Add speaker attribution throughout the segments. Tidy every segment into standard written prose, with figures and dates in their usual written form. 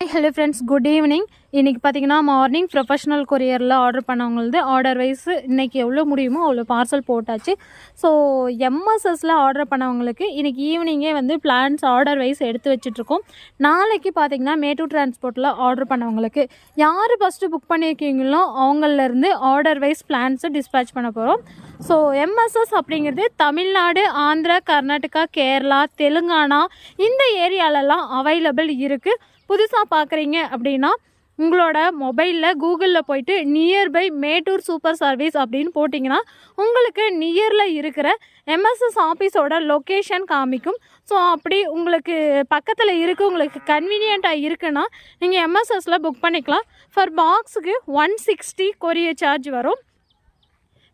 Speaker 1: Hello friends, good evening. இன்றைக்கி பார்த்தீங்கன்னா morning professional கொரியரில் ஆர்டர் பண்ணவங்களது ஆர்டர் வைஸ் இன்றைக்கி எவ்வளோ முடியுமோ அவ்வளோ பார்சல் போட்டாச்சு. ஸோ எம்எஸ்எஸில் ஆர்டர் பண்ணவங்களுக்கு இன்றைக்கி ஈவினிங்கே வந்து பிளான்ஸ் ஆர்டர் வைஸ் எடுத்து வச்சுட்ருக்கோம். நாளைக்கு பார்த்திங்கன்னா மேட்டூர் டிரான்ஸ்போர்ட்டில் ஆர்டர் பண்ணவங்களுக்கு யார் ஃபஸ்ட்டு புக் பண்ணியிருக்கீங்களோ அவங்கள்லேருந்து ஆர்டர் வைஸ் பிளான்ஸை டிஸ்பேச் பண்ண போகிறோம். ஸோ எம்எஸ்எஸ் அப்படிங்கிறது தமிழ்நாடு, ஆந்திரா, கர்நாடகா, கேரளா, தெலுங்கானா இந்த ஏரியாலெல்லாம் அவைலபிள் இருக்குது. புதுசாக பார்க்குறீங்க அப்படின்னா உங்களோட மொபைலில் கூகுளில் போய்ட்டு நியர்பை மேட்டூர் சூப்பர் சர்வீஸ் அப்படின்னு போட்டிங்கன்னா உங்களுக்கு நியரில் இருக்கிற எம்எஸ்எஸ் ஆஃபீஸோட லொக்கேஷன் காமிக்கும். ஸோ அப்படி உங்களுக்கு பக்கத்தில் இருக்குது, உங்களுக்கு கன்வீனியண்ட்டாக இருக்குன்னா நீங்கள் எம்எஸ்எஸில் புக் பண்ணிக்கலாம். ஃபார் பாக்ஸுக்கு 160 கொரியர் சார்ஜ் வரும்.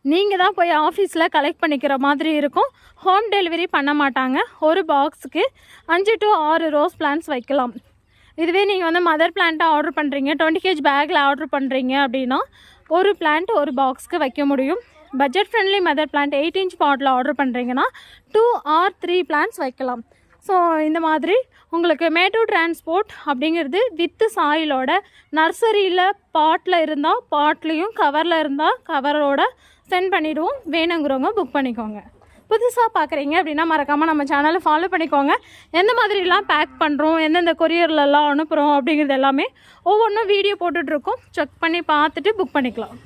Speaker 1: நீங்கள் தான் போய் ஆஃபீஸில் கலெக்ட் பண்ணிக்கிற மாதிரி இருக்கும். ஹோம் டெலிவரி பண்ண மாட்டாங்க. ஒரு பாக்ஸுக்கு 5 to 6 ரோஸ் பிளான்ஸ் வைக்கலாம். இதுவே நீங்கள் வந்து மதர் பிளான்ட்டாக ஆர்டர் பண்ணுறீங்க, 20 kg பேக்கில் ஆர்டர் பண்ணுறீங்க அப்படின்னா ஒரு பிளான்ட் ஒரு பாக்ஸுக்கு வைக்க முடியும். Budget friendly mother plant 8 inch பாட்டில் ஆர்டர் பண்ணுறீங்கன்னா 2 or 3 பிளான்ட்ஸ் வைக்கலாம். ஸோ இந்த மாதிரி உங்களுக்கு மேட்டூர் டிரான்ஸ்போர்ட் அப்படிங்கிறது வித்து சாயிலோட நர்சரியில் பாட்டில் இருந்தால் பாட்லேயும், கவரில் இருந்தால் கவரோட சென்ட் பண்ணிவிடுவோம். வேணுங்கிறவங்க புக் பண்ணிக்கோங்க. புதுசாக பார்க்குறீங்க அப்படின்னா மறக்காமல் நம்ம சேனலை ஃபாலோ பண்ணிக்கோங்க. எந்த மாதிரிலாம் பேக் பண்ணுறோம், எந்தெந்த கொரியர்லலாம் அனுப்புகிறோம் அப்படிங்கிறது எல்லாமே ஒவ்வொன்றும் வீடியோ போட்டுட்ருக்கோம். செக் பண்ணி பார்த்துட்டு புக் பண்ணிக்கலாம்.